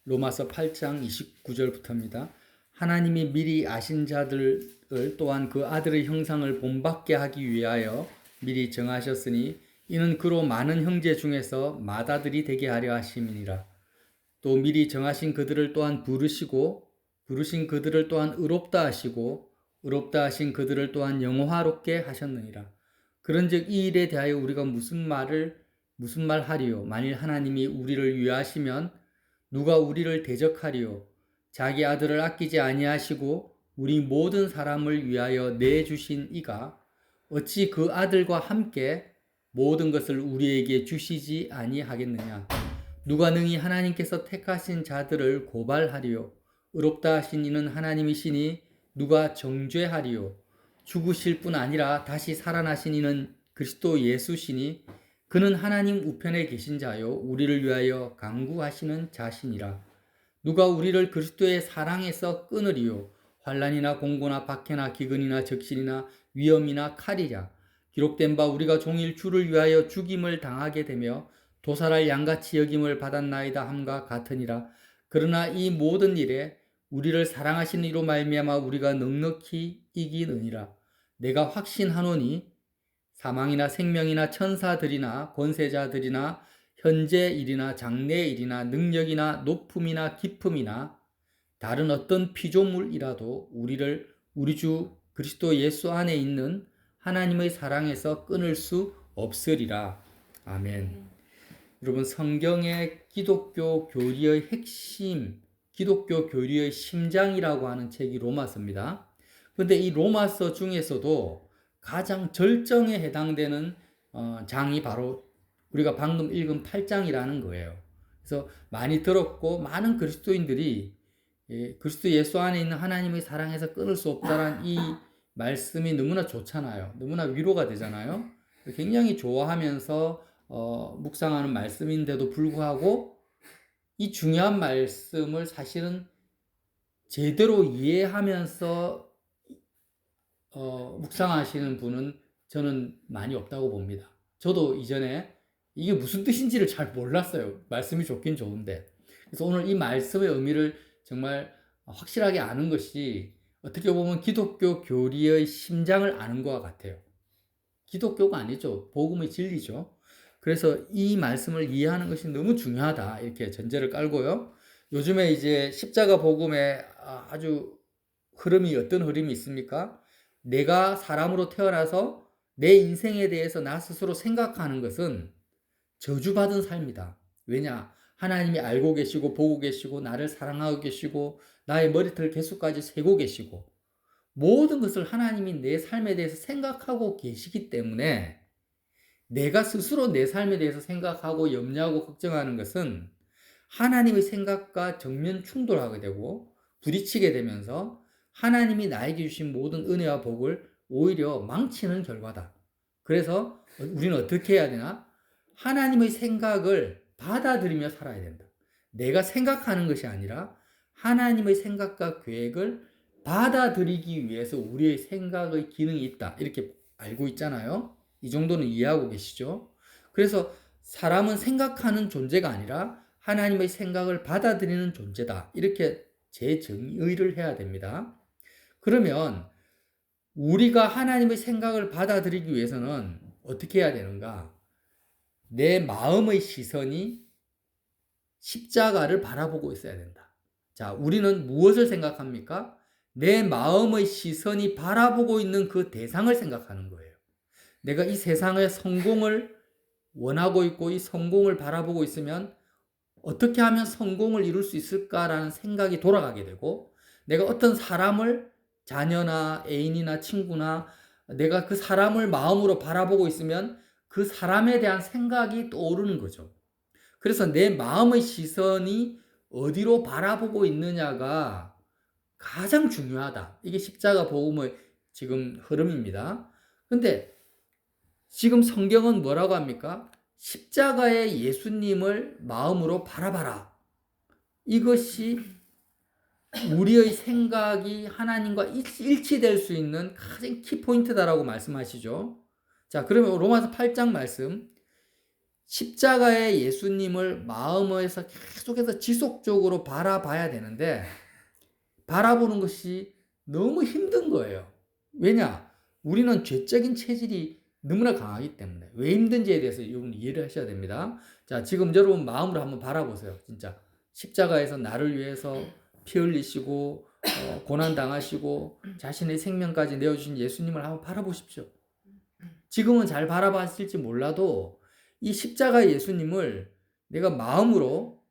로마서 8장 29절부터입니다. 하나님이 미리 아신 자들을 또한 그 아들의 형상을 본받게 하기 위하여 미리 정하셨으니 이는 그로 많은 형제 중에서 맏아들이 되게 하려 하심이니라. 또 미리 정하신 그들을 또한 부르시고 부르신 그들을 또한 의롭다 하시고 의롭다 하신 그들을 또한 영화롭게 하셨느니라. 그런즉 이 일에 대하여 우리가 무슨 말 하리요? 만일 하나님이 우리를 위하시면 누가 우리를 대적하리요? 자기 아들을 아끼지 아니하시고 우리 모든 사람을 위하여 내주신 이가 어찌 그 아들과 함께 모든 것을 우리에게 주시지 아니하겠느냐? 누가 능히 하나님께서 택하신 자들을 고발하리요? 의롭다 하신 이는 하나님이시니 누가 정죄하리요? 죽으실 뿐 아니라 다시 살아나신 이는 그리스도 예수시니 그는 하나님 우편에 계신 자요 우리를 위하여 간구하시는 자시니라. 누가 우리를 그리스도의 사랑에서 끊으리요? 환난이나 공고나 박해나 기근이나 적신이나 위험이나 칼이랴. 기록된 바 우리가 종일 주를 위하여 죽임을 당하게 되며 도살할 양같이 여김을 받았나이다 함과 같으니라. 그러나 이 모든 일에 우리를 사랑하신 이로 말미암아 우리가 넉넉히 이기느니라. 내가 확신하노니 사망이나 생명이나 천사들이나 권세자들이나 현재 일이나 장래 일이나 능력이나 높음이나 깊음이나 다른 어떤 피조물이라도 우리를 우리 주 그리스도 예수 안에 있는 하나님의 사랑에서 끊을 수 없으리라. 아멘. 여러분, 성경의 기독교 교리의 핵심, 기독교 교리의 심장이라고 하는 책이 로마서입니다. 그런데 이 로마서 중에서도 가장 절정에 해당되는 장이 바로 우리가 방금 읽은 8장이라는 거예요. 그래서 많이 들었고 많은 그리스도인들이 그리스도 예수 안에 있는 하나님의 사랑에서 끊을 수 없다는 이 말씀이 너무나 좋잖아요. 너무나 위로가 되잖아요. 굉장히 좋아하면서 묵상하는 말씀인데도 불구하고 이 중요한 말씀을 사실은 제대로 이해하면서 묵상하시는 분은 저는 많이 없다고 봅니다. 저도 이전에 이게 무슨 뜻인지를 잘 몰랐어요. 말씀이 좋긴 좋은데. 그래서 오늘 이 말씀의 의미를 정말 확실하게 아는 것이 어떻게 보면 기독교 교리의 심장을 아는 것과 같아요. 기독교가 아니죠. 복음의 진리죠. 그래서 이 말씀을 이해하는 것이 너무 중요하다. 이렇게 전제를 깔고요. 요즘에 이제 십자가 복음에 아주 흐름이 어떤 흐름이 있습니까? 내가 사람으로 태어나서 내 인생에 대해서 나 스스로 생각하는 것은 저주받은 삶이다. 왜냐? 하나님이 알고 계시고 보고 계시고 나를 사랑하고 계시고 나의 머리털 개수까지 세고 계시고 모든 것을 하나님이 내 삶에 대해서 생각하고 계시기 때문에 내가 스스로 내 삶에 대해서 생각하고 염려하고 걱정하는 것은 하나님의 생각과 정면 충돌하게 되고 부딪히게 되면서 하나님이 나에게 주신 모든 은혜와 복을 오히려 망치는 결과다. 그래서 우리는 어떻게 해야 되나? 하나님의 생각을 받아들이며 살아야 된다. 내가 생각하는 것이 아니라 하나님의 생각과 계획을 받아들이기 위해서 우리의 생각의 기능이 있다. 이렇게 알고 있잖아요. 이 정도는 이해하고 계시죠? 그래서 사람은 생각하는 존재가 아니라 하나님의 생각을 받아들이는 존재다. 이렇게 재정의를 해야 됩니다. 그러면 우리가 하나님의 생각을 받아들이기 위해서는 어떻게 해야 되는가? 내 마음의 시선이 십자가를 바라보고 있어야 된다. 자, 우리는 무엇을 생각합니까? 내 마음의 시선이 바라보고 있는 그 대상을 생각하는 거예요. 내가 이 세상의 성공을 원하고 있고 이 성공을 바라보고 있으면 어떻게 하면 성공을 이룰 수 있을까라는 생각이 돌아가게 되고 내가 어떤 사람을 자녀나 애인이나 친구나 내가 그 사람을 마음으로 바라보고 있으면 그 사람에 대한 생각이 떠오르는 거죠. 그래서 내 마음의 시선이 어디로 바라보고 있느냐가 가장 중요하다. 이게 십자가 복음의 지금 흐름입니다. 근데 지금 성경은 뭐라고 합니까? 십자가의 예수님을 마음으로 바라봐라. 이것이 우리의 생각이 하나님과 일치될 수 있는 가장 키포인트다라고 말씀하시죠. 자, 그러면 로마서 8장 말씀 십자가의 예수님을 마음에서 계속해서 지속적으로 바라봐야 되는데 바라보는 것이 너무 힘든 거예요. 왜냐? 우리는 죄적인 체질이 너무나 강하기 때문에. 왜 힘든지에 대해서 여러분 이해를 하셔야 됩니다. 자, 지금 여러분 마음으로 한번 바라보세요. 진짜 십자가에서 나를 위해서 피 흘리시고 고난 당하시고 자신의 생명까지 내어주신 예수님을 한번 바라보십시오. 지금은 잘 바라봤을지 몰라도 이 십자가의 예수님을 내가 마음으로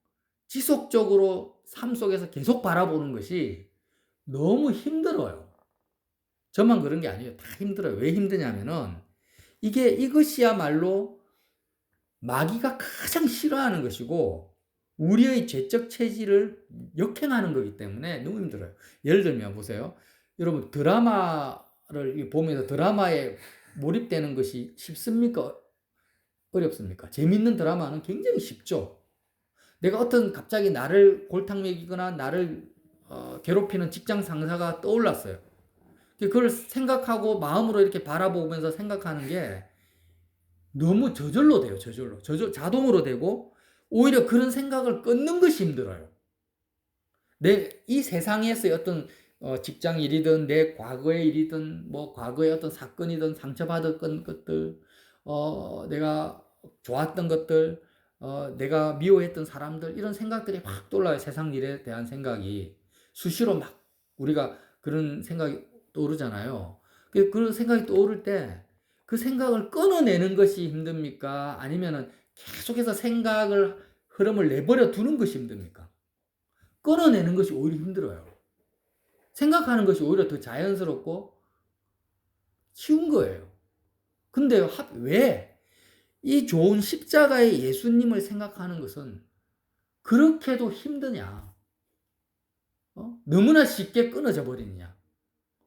지속적으로 삶 속에서 계속 바라보는 것이 너무 힘들어요. 저만 그런 게 아니에요. 다 힘들어요. 왜 힘드냐면은 이것이야말로 마귀가 가장 싫어하는 것이고 우리의 죄적 체질을 역행하는 거기 때문에 너무 힘들어요. 예를 들면 보세요. 여러분 드라마를 보면서 드라마에 몰입되는 것이 쉽습니까? 어렵습니까? 재밌는 드라마는 굉장히 쉽죠. 내가 갑자기 나를 골탕 먹이거나 나를 괴롭히는 직장 상사가 떠올랐어요. 그걸 생각하고 마음으로 이렇게 바라보면서 생각하는 게 너무 저절로 돼요. 자동으로 되고 오히려 그런 생각을 끊는 것이 힘들어요. 이 세상에서의 어떤 직장 일이든 내 과거의 일이든 뭐 과거의 어떤 사건이든 상처받았던 것들, 내가 좋았던 것들, 내가 미워했던 사람들 이런 생각들이 확 떠올라요. 세상 일에 대한 생각이 수시로 막 우리가 그런 생각이 떠오르잖아요. 그런 생각이 떠오를 때 그 생각을 끊어내는 것이 힘듭니까? 아니면은 계속해서 생각을 흐름을 내버려 두는 것이 힘듭니까? 끊어내는 것이 오히려 힘들어요. 생각하는 것이 오히려 더 자연스럽고 쉬운 거예요. 근데 왜 이 좋은 십자가의 예수님을 생각하는 것은 그렇게도 힘드냐? 너무나 쉽게 끊어져 버리느냐?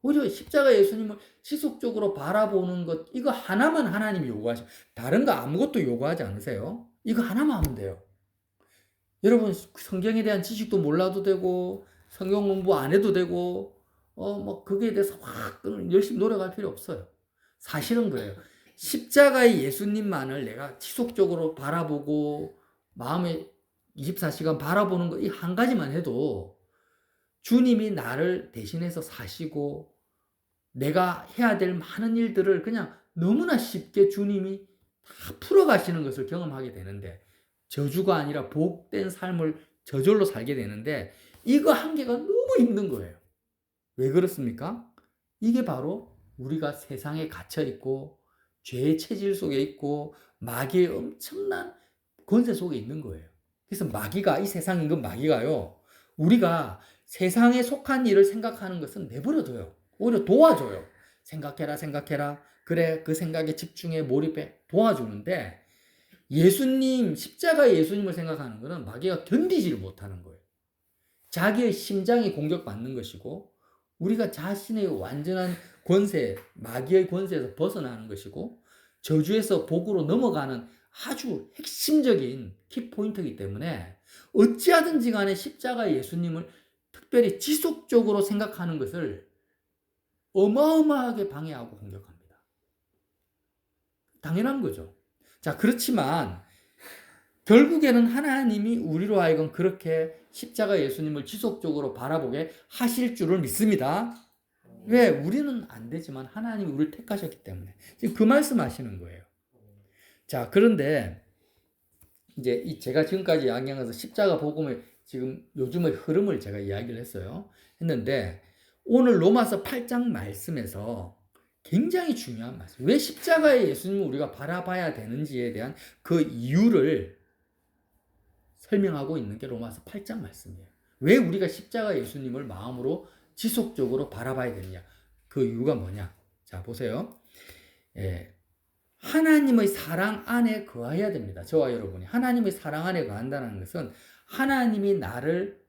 오히려 십자가 예수님을 지속적으로 바라보는 것, 이거 하나만 하나님이 요구하셔. 다른 거 아무것도 요구하지 않으세요. 이거 하나만 하면 돼요. 여러분 성경에 대한 지식도 몰라도 되고 성경 공부 안 해도 되고 뭐 거기에 대해서 확 열심히 노력할 필요 없어요. 사실은 그래요. 십자가의 예수님만을 내가 지속적으로 바라보고 마음에 24시간 바라보는 거 이 한 가지만 해도 주님이 나를 대신해서 사시고 내가 해야 될 많은 일들을 그냥 너무나 쉽게 주님이 다 풀어가시는 것을 경험하게 되는데 저주가 아니라 복된 삶을 저절로 살게 되는데 이거 한 개가 너무 힘든 거예요. 왜 그렇습니까? 이게 바로 우리가 세상에 갇혀 있고 죄의 체질 속에 있고 마귀의 엄청난 권세 속에 있는 거예요. 그래서 마귀가 이 세상 임금 마귀가요. 우리가 세상에 속한 일을 생각하는 것은 내버려둬요. 오히려 도와줘요. 생각해라. 그래 그 생각에 집중해 몰입해 도와주는데 예수님 십자가의 예수님을 생각하는 것은 마귀가 견디지를 못하는 거예요. 자기의 심장이 공격받는 것이고 우리가 자신의 완전한 권세, 마귀의 권세에서 벗어나는 것이고 저주에서 복으로 넘어가는 아주 핵심적인 키포인트이기 때문에 어찌하든지 간에 십자가의 예수님을 특별히 지속적으로 생각하는 것을 어마어마하게 방해하고 공격합니다. 당연한 거죠. 자, 그렇지만 결국에는 하나님이 우리로 하여금 그렇게 십자가 예수님을 지속적으로 바라보게 하실 줄을 믿습니다. 왜? 우리는 안 되지만 하나님이 우리를 택하셨기 때문에. 지금 그 말씀 하시는 거예요. 자, 그런데 이제 제가 지금까지 이야기한 것은 십자가 복음의 지금 요즘의 흐름을 제가 이야기를 했는데 오늘 로마서 8장 말씀에서 굉장히 중요한 말씀. 왜 십자가의 예수님을 우리가 바라봐야 되는지에 대한 그 이유를 설명하고 있는 게 로마서 8장 말씀이에요. 왜 우리가 십자가 예수님을 마음으로 지속적으로 바라봐야 되느냐? 그 이유가 뭐냐? 자, 보세요. 하나님의 사랑 안에 거해야 됩니다. 저와 여러분이 하나님의 사랑 안에 거한다는 것은 하나님이 나를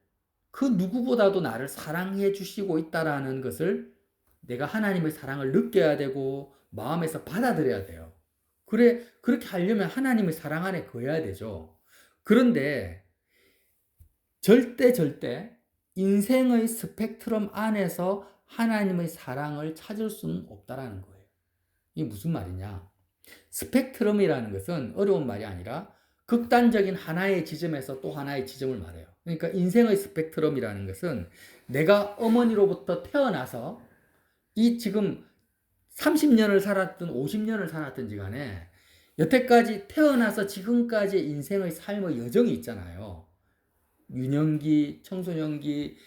그 누구보다도 나를 사랑해 주시고 있다라는 것을 내가 하나님의 사랑을 느껴야 되고 마음에서 받아들여야 돼요. 그렇게 하려면 하나님의 사랑 안에 거해야 되죠. 그런데 절대 인생의 스펙트럼 안에서 하나님의 사랑을 찾을 수는 없다라는 거예요. 이게 무슨 말이냐? 스펙트럼이라는 것은 어려운 말이 아니라 극단적인 하나의 지점에서 또 하나의 지점을 말해요. 그러니까 인생의 스펙트럼이라는 것은 내가 어머니로부터 태어나서 이 지금 30년을 살았든 50년을 살았든지 간에 여태까지 태어나서 지금까지의 인생의 삶의 여정이 있잖아요. 유년기, 청소년기,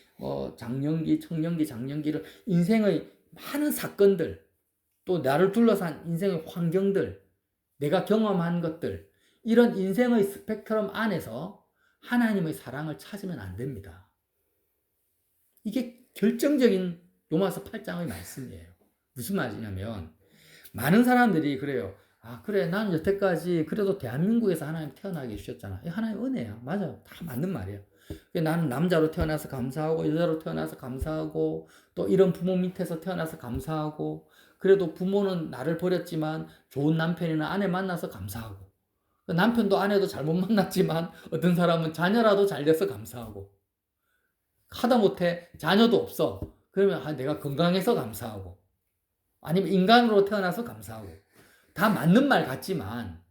장년기, 청년기, 장년기를 인생의 많은 사건들, 또 나를 둘러싼 인생의 환경들, 내가 경험한 것들, 이런 인생의 스펙트럼 안에서 하나님의 사랑을 찾으면 안 됩니다. 이게 결정적인 로마서 8장의 말씀이에요. 무슨 말이냐면 많은 사람들이 그래요. 아, 그래, 나는 여태까지 그래도 대한민국에서 하나님 태어나게 해주셨잖아. 하나님 은혜야. 맞아요. 다 맞는 말이에요. 나는 남자로 태어나서 감사하고 여자로 태어나서 감사하고 또 이런 부모 밑에서 태어나서 감사하고 그래도 부모는 나를 버렸지만 좋은 남편이나 아내 만나서 감사하고 남편도 아내도 잘못 만났지만 어떤 사람은 자녀라도 잘 돼서 감사하고 하다못해 자녀도 없어. 그러면 내가 건강해서 감사하고 아니면 인간으로 태어나서 감사하고 다 맞는 말 같지만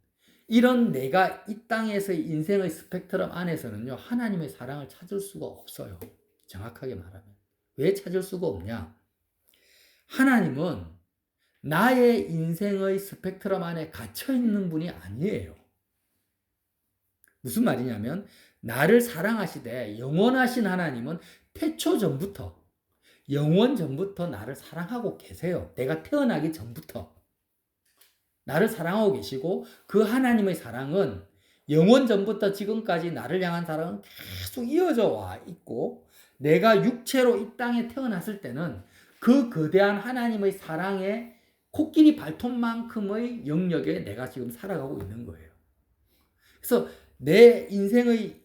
이런 내가 이 땅에서의 인생의 스펙트럼 안에서는요 하나님의 사랑을 찾을 수가 없어요. 정확하게 말하면. 왜 찾을 수가 없냐? 하나님은 나의 인생의 스펙트럼 안에 갇혀있는 분이 아니에요. 무슨 말이냐면 나를 사랑하시되 영원하신 하나님은 태초 전부터 영원 전부터 나를 사랑하고 계세요. 내가 태어나기 전부터 나를 사랑하고 계시고 그 하나님의 사랑은 영원 전부터 지금까지 나를 향한 사랑은 계속 이어져 와 있고 내가 육체로 이 땅에 태어났을 때는 그 거대한 하나님의 사랑에 코끼리 발톱만큼의 영역에 내가 지금 살아가고 있는 거예요. 그래서 내 인생의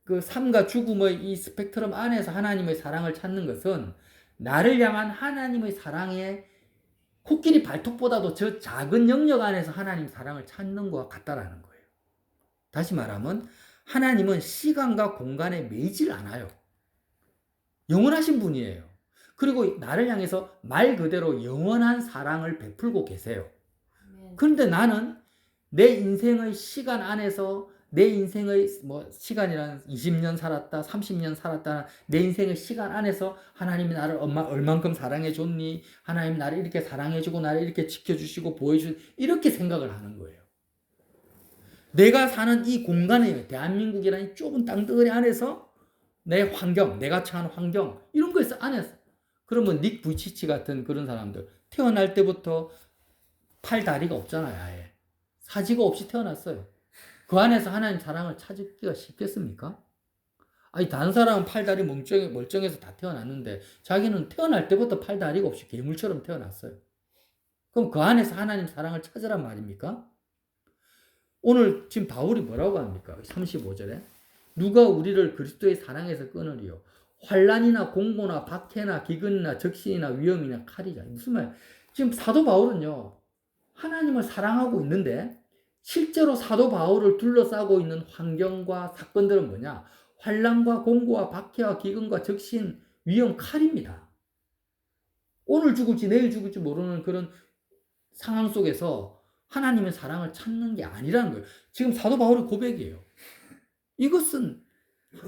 그 삶과 죽음의 이 스펙트럼 안에서 하나님의 사랑을 찾는 것은 나를 향한 하나님의 사랑의 코끼리 발톱보다도 저 작은 영역 안에서 하나님 사랑을 찾는 것과 같다라는 거예요. 다시 말하면 하나님은 시간과 공간에 매이질 않아요. 영원하신 분이에요. 그리고 나를 향해서 말 그대로 영원한 사랑을 베풀고 계세요. 그런데 나는 내 인생의 시간 안에서 내 인생의 시간이란 20년 살았다, 30년 살았다, 내 인생의 시간 안에서 하나님이 나를 얼만큼 사랑해 줬니? 하나님 나를 이렇게 사랑해 주고 나를 이렇게 지켜주시고 보여주시고 이렇게 생각을 하는 거예요. 내가 사는 이 공간에 대한민국이라는 좁은 땅덩어리 안에서 내 환경, 내가 처한 환경 이런 거에서 안에서 그러면 닉 부이치치 같은 그런 사람들 태어날 때부터 팔 다리가 없잖아요. 아예 사지가 없이 태어났어요. 그 안에서 하나님 사랑을 찾기가 쉽겠습니까? 아니 다른 사람은 팔다리 멀쩡해서 다 태어났는데 자기는 태어날 때부터 팔다리가 없이 괴물처럼 태어났어요. 그럼 그 안에서 하나님 사랑을 찾으란 말입니까? 오늘 지금 바울이 뭐라고 합니까? 35절에 누가 우리를 그리스도의 사랑에서 끊으리요? 환난이나 공고나 박해나 기근이나 적신이나 위험이나 칼이라. 무슨 말? 지금 사도 바울은요 하나님을 사랑하고 있는데 실제로 사도 바울을 둘러싸고 있는 환경과 사건들은 뭐냐? 환난과 공고와 박해와 기근과 적신, 위험, 칼입니다. 오늘 죽을지 내일 죽을지 모르는 그런 상황 속에서 하나님의 사랑을 찾는 게 아니라는 거예요. 지금 사도 바울의 고백이에요. 이것은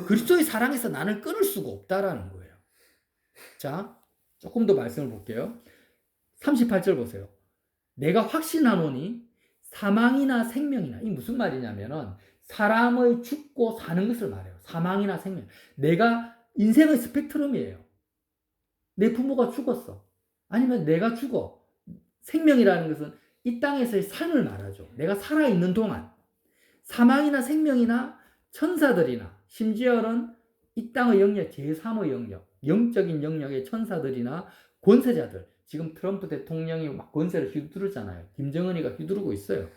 그리스도의 사랑에서 나를 끊을 수가 없다라는 거예요. 자, 조금 더 말씀을 볼게요. 38절 보세요. 내가 확신하노니 사망이나 생명이나 이 무슨 말이냐면은 사람의 죽고 사는 것을 말해요. 사망이나 생명. 내가 인생의 스펙트럼이에요. 내 부모가 죽었어. 아니면 내가 죽어. 생명이라는 것은 이 땅에서의 삶을 말하죠. 내가 살아있는 동안 사망이나 생명이나 천사들이나 심지어는 이 땅의 영역, 제3의 영역, 영적인 영역의 천사들이나 권세자들 지금 트럼프 대통령이 막 권세를 휘두르잖아요. 김정은이가 휘두르고 있어요.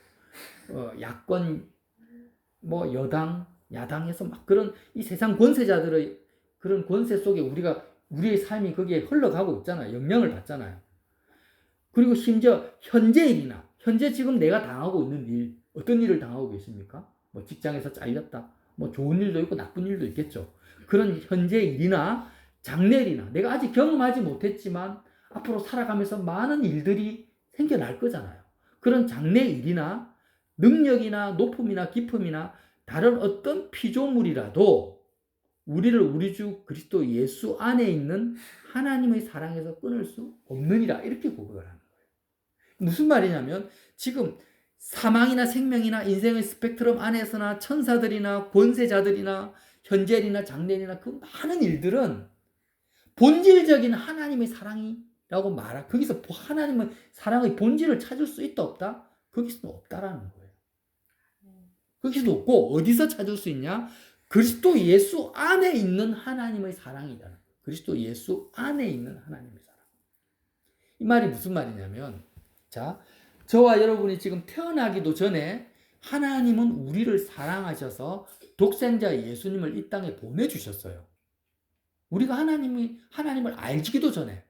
야권, 여당, 야당에서 막 그런 이 세상 권세자들의 그런 권세 속에 우리의 삶이 거기에 흘러가고 있잖아요. 영향을 받잖아요. 그리고 심지어 현재 지금 내가 당하고 있는 일, 어떤 일을 당하고 계십니까? 직장에서 잘렸다. 좋은 일도 있고 나쁜 일도 있겠죠. 그런 현재 일이나 장래일이나 내가 아직 경험하지 못했지만 앞으로 살아가면서 많은 일들이 생겨날 거잖아요. 그런 장래일이나 능력이나 높음이나 기품이나 다른 어떤 피조물이라도 우리를 우리 주 그리스도 예수 안에 있는 하나님의 사랑에서 끊을 수 없느니라. 이렇게 고백을 하는 거예요. 무슨 말이냐면 지금 사망이나 생명이나 인생의 스펙트럼 안에서나 천사들이나 권세자들이나 현재일이나 장래일이나 그 많은 일들은 본질적인 하나님의 사랑이라고 말하. 거기서 하나님의 사랑의 본질을 찾을 수 있다 없다? 거기서는 없다라는 거예요. 거기서도 없고 어디서 찾을 수 있냐? 그리스도 예수 안에 있는 하나님의 사랑이다. 그리스도 예수 안에 있는 하나님의 사랑. 이 말이 무슨 말이냐면, 자, 저와 여러분이 지금 태어나기도 전에 하나님은 우리를 사랑하셔서 독생자 예수님을 이 땅에 보내주셨어요. 우리가 하나님을 알기도 전에.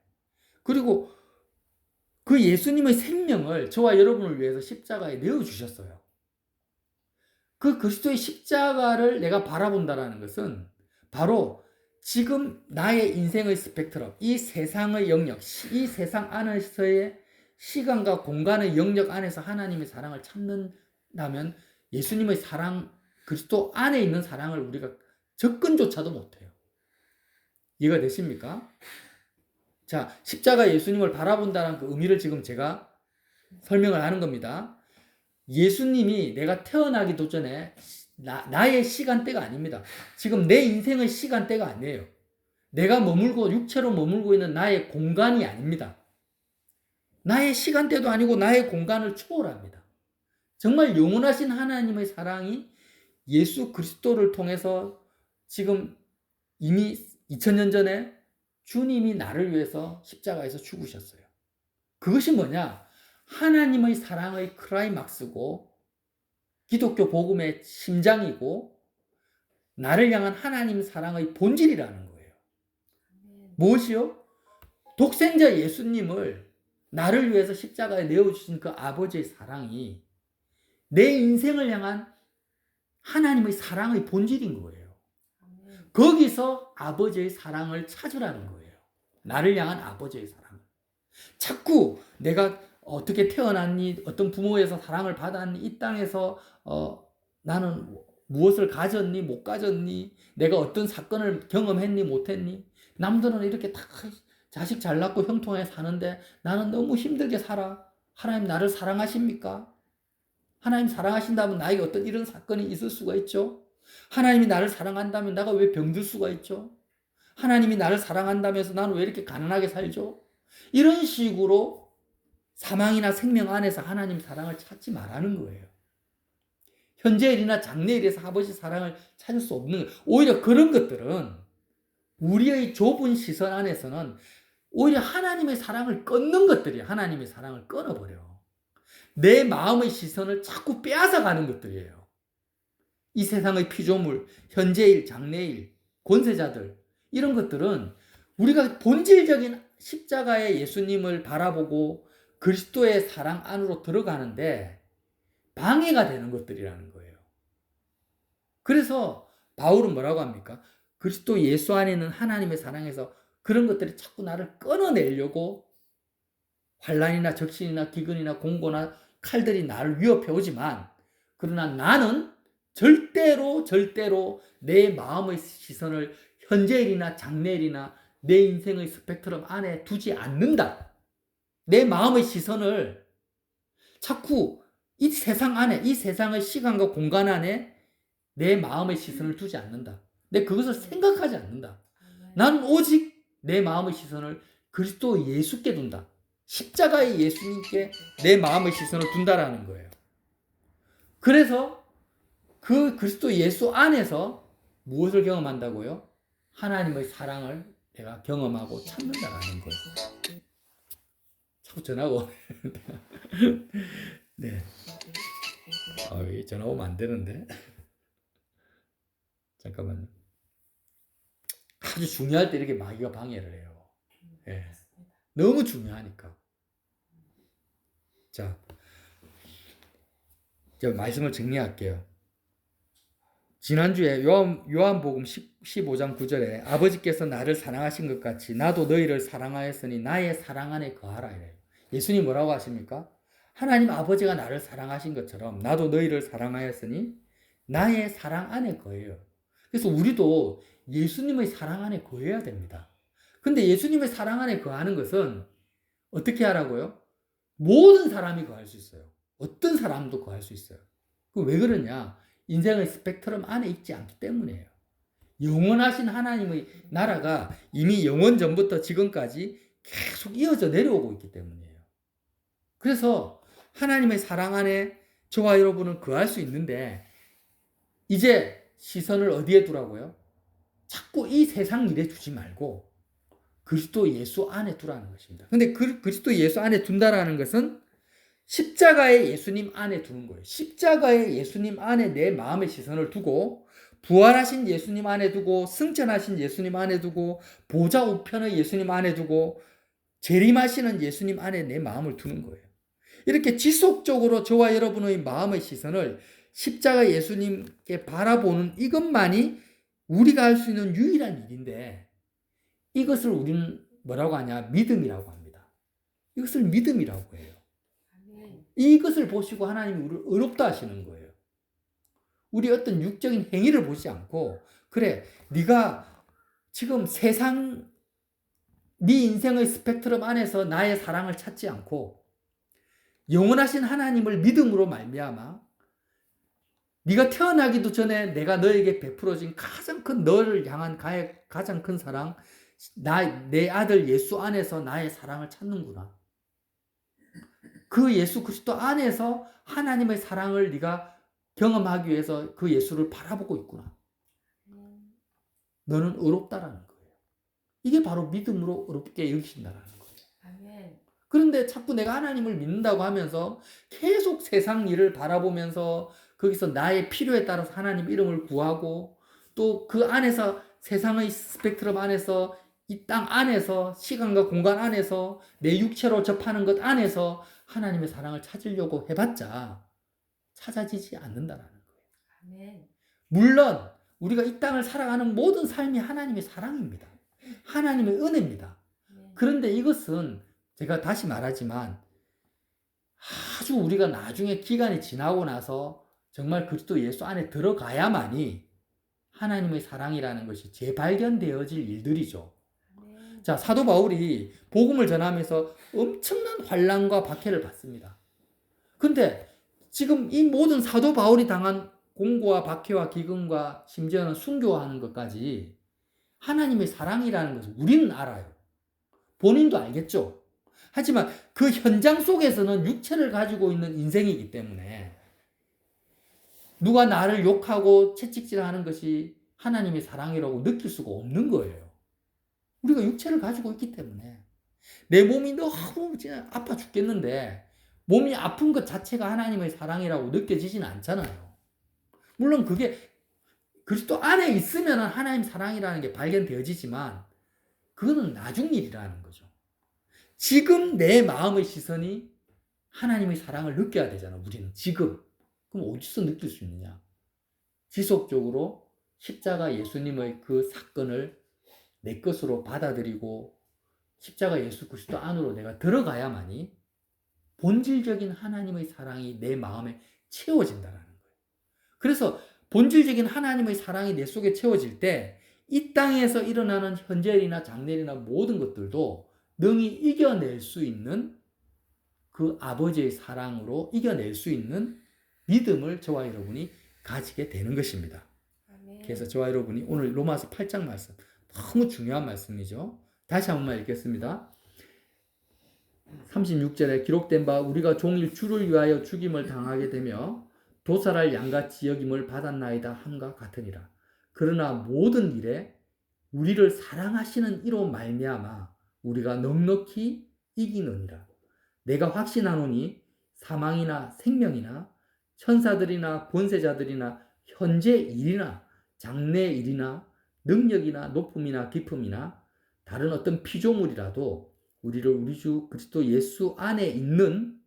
그리고 그 예수님의 생명을 저와 여러분을 위해서 십자가에 내어주셨어요. 그 그리스도의 십자가를 내가 바라본다라는 것은 바로 지금 나의 인생의 스펙트럼, 이 세상의 영역, 이 세상 안에서의 시간과 공간의 영역 안에서 하나님의 사랑을 찾는다면 예수님의 사랑, 그리스도 안에 있는 사랑을 우리가 접근조차도 못해요. 이해가 되십니까? 자, 십자가 예수님을 바라본다는 그 의미를 지금 제가 설명을 하는 겁니다. 예수님이 내가 태어나기도 전에 나의 시간대가 아닙니다. 지금 내 인생의 시간대가 아니에요. 내가 육체로 머물고 있는 나의 공간이 아닙니다. 나의 시간대도 아니고 나의 공간을 초월합니다. 정말 영원하신 하나님의 사랑이 예수 그리스도를 통해서 지금 이미 2000년 전에 주님이 나를 위해서 십자가에서 죽으셨어요. 그것이 뭐냐? 하나님의 사랑의 클라이막스고 기독교 복음의 심장이고 나를 향한 하나님 사랑의 본질이라는 거예요. 무엇이요? 독생자 예수님을 나를 위해서 십자가에 내어주신 그 아버지의 사랑이 내 인생을 향한 하나님의 사랑의 본질인 거예요. 거기서 아버지의 사랑을 찾으라는 거예요. 나를 향한 아버지의 사랑. 자꾸 내가 어떻게 태어났니? 어떤 부모에서 사랑을 받았니? 이 땅에서 나는 무엇을 가졌니? 못 가졌니? 내가 어떤 사건을 경험했니? 못했니? 남들은 이렇게 다 자식 잘 낳고 형통하게 사는데 나는 너무 힘들게 살아. 하나님 나를 사랑하십니까? 하나님 사랑하신다면 나에게 어떤 이런 사건이 있을 수가 있죠? 하나님이 나를 사랑한다면 내가 왜 병들 수가 있죠? 하나님이 나를 사랑한다면서 나는 왜 이렇게 가난하게 살죠? 이런 식으로 사망이나 생명 안에서 하나님 사랑을 찾지 말라는 거예요. 현재일이나 장래일에서 아버지 사랑을 찾을 수 없는 거예요. 오히려 그런 것들은 우리의 좁은 시선 안에서는 오히려 하나님의 사랑을 끊는 것들이에요. 하나님의 사랑을 끊어버려. 내 마음의 시선을 자꾸 빼앗아가는 것들이에요. 이 세상의 피조물, 현재일, 장래일, 권세자들 이런 것들은 우리가 본질적인 십자가의 예수님을 바라보고 그리스도의 사랑 안으로 들어가는데 방해가 되는 것들이라는 거예요. 그래서 바울은 뭐라고 합니까? 그리스도 예수 안에 있는 하나님의 사랑에서 그런 것들이 자꾸 나를 끊어내려고 환난이나 적신이나 기근이나 공고나 칼들이 나를 위협해 오지만 그러나 나는 절대로 내 마음의 시선을 현재일이나 장래일이나 내 인생의 스펙트럼 안에 두지 않는다. 내 마음의 시선을 자꾸 이 세상 안에, 이 세상의 시간과 공간 안에 내 마음의 시선을 두지 않는다. 내 그것을 생각하지 않는다. 나는 오직 내 마음의 시선을 그리스도 예수께 둔다. 십자가의 예수님께 내 마음의 시선을 둔다라는 거예요. 그래서 그 그리스도 예수 안에서 무엇을 경험한다고요? 하나님의 사랑을 내가 경험하고 찾는다라는 거예요. 자꾸 전화가 오네. 네. 전화 오면 안 되는데. 잠깐만요. 아주 중요할 때 이렇게 마귀가 방해를 해요. 네. 너무 중요하니까. 자, 제가 말씀을 정리할게요. 지난주에 요한복음 15장 9절에 아버지께서 나를 사랑하신 것 같이 나도 너희를 사랑하였으니 나의 사랑 안에 거하라 이래요. 예수님 뭐라고 하십니까? 하나님 아버지가 나를 사랑하신 것처럼 나도 너희를 사랑하였으니 나의 사랑 안에 거해요. 그래서 우리도 예수님의 사랑 안에 거해야 됩니다. 근데 예수님의 사랑 안에 거하는 것은 어떻게 하라고요? 모든 사람이 거할 수 있어요. 어떤 사람도 거할 수 있어요. 왜 그러냐? 인생의 스펙트럼 안에 있지 않기 때문이에요. 영원하신 하나님의 나라가 이미 영원 전부터 지금까지 계속 이어져 내려오고 있기 때문이에요. 그래서 하나님의 사랑 안에 저와 여러분은 거할 수 있는데 이제 시선을 어디에 두라고요? 자꾸 이 세상 일에 두지 말고 그리스도 예수 안에 두라는 것입니다. 근데 그리스도 예수 안에 둔다라는 것은 십자가의 예수님 안에 두는 거예요. 십자가의 예수님 안에 내 마음의 시선을 두고 부활하신 예수님 안에 두고 승천하신 예수님 안에 두고 보좌 우편의 예수님 안에 두고 재림하시는 예수님 안에 내 마음을 두는 거예요. 이렇게 지속적으로 저와 여러분의 마음의 시선을 십자가 예수님께 바라보는 이것만이 우리가 할 수 있는 유일한 일인데 이것을 우리는 뭐라고 하냐? 믿음이라고 합니다. 이것을 믿음이라고 해요. 이것을 보시고 하나님이 우리를 의롭다 하시는 거예요. 우리 어떤 육적인 행위를 보지 않고 그래 네가 지금 세상 네 인생의 스펙트럼 안에서 나의 사랑을 찾지 않고 영원하신 하나님을 믿음으로 말미암아 네가 태어나기도 전에 내가 너에게 베풀어진 가장 큰 너를 향한 가장 큰 사랑 내 아들 예수 안에서 나의 사랑을 찾는구나. 그 예수 그리스도 안에서 하나님의 사랑을 네가 경험하기 위해서 그 예수를 바라보고 있구나. 너는 의롭다라는 거예요. 이게 바로 믿음으로 의롭게 여기신다라는 거예요. 아멘. 그런데 자꾸 내가 하나님을 믿는다고 하면서 계속 세상 일을 바라보면서 거기서 나의 필요에 따라서 하나님 이름을 구하고 또 그 안에서 세상의 스펙트럼 안에서 이 땅 안에서 시간과 공간 안에서 내 육체로 접하는 것 안에서 하나님의 사랑을 찾으려고 해봤자 찾아지지 않는다라는 거예요. 아멘. 물론 우리가 이 땅을 살아가는 모든 삶이 하나님의 사랑입니다. 하나님의 은혜입니다. 그런데 이것은 제가 다시 말하지만 아주 우리가 나중에 기간이 지나고 나서 정말 그리스도 예수 안에 들어가야만이 하나님의 사랑이라는 것이 재발견되어질 일들이죠. 자, 사도 바울이 복음을 전하면서 엄청난 환난과 박해를 받습니다. 근데 지금 이 모든 사도 바울이 당한 공고와 박해와 기근과 심지어는 순교하는 것까지 하나님의 사랑이라는 것을 우리는 알아요. 본인도 알겠죠. 하지만 그 현장 속에서는 육체를 가지고 있는 인생이기 때문에 누가 나를 욕하고 채찍질하는 것이 하나님의 사랑이라고 느낄 수가 없는 거예요. 우리가 육체를 가지고 있기 때문에 내 몸이 너무 아파 죽겠는데 몸이 아픈 것 자체가 하나님의 사랑이라고 느껴지지는 않잖아요. 물론 그게 그리스도 안에 있으면 하나님 사랑이라는 게 발견되어지지만 그거는 나중 일이라는 거죠. 지금 내 마음의 시선이 하나님의 사랑을 느껴야 되잖아. 우리는 지금. 그럼 어디서 느낄 수 있느냐? 지속적으로 십자가 예수님의 그 사건을 내 것으로 받아들이고 십자가 예수 그리스도 안으로 내가 들어가야만이 본질적인 하나님의 사랑이 내 마음에 채워진다는 거예요. 그래서 본질적인 하나님의 사랑이 내 속에 채워질 때 이 땅에서 일어나는 현재일이나 장래일이나 모든 것들도 능히 이겨낼 수 있는 그 아버지의 사랑으로 이겨낼 수 있는 믿음을 저와 여러분이 가지게 되는 것입니다. 아멘. 그래서 저와 여러분이 오늘 로마서 8장 말씀 너무 중요한 말씀이죠. 다시 한번 읽겠습니다. 36절에 기록된 바 우리가 종일 주를 위하여 죽임을 당하게 되며 도살할 양같이 여김을 받았나이다 함과 같으니라. 그러나 모든 일에 우리를 사랑하시는 이로 말미암아 우리가 넉넉히 이기느니라. 내가 확신하노니 사망이나 생명이나 천사들이나 권세자들이나 현재 일이나 장래 일이나 능력이나 높음이나 깊음이나 다른 어떤 피조물이라도 우리를 우리 주 그리스도 예수 안에 있는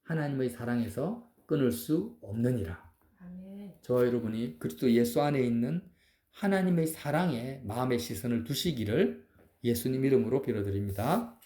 하나님의 사랑에서 끊을 수 없느니라. 아멘. 저와 여러분이 그리스도 예수 안에 있는 하나님의 사랑에 마음의 시선을 두시기를 예수님 이름으로 빌어드립니다.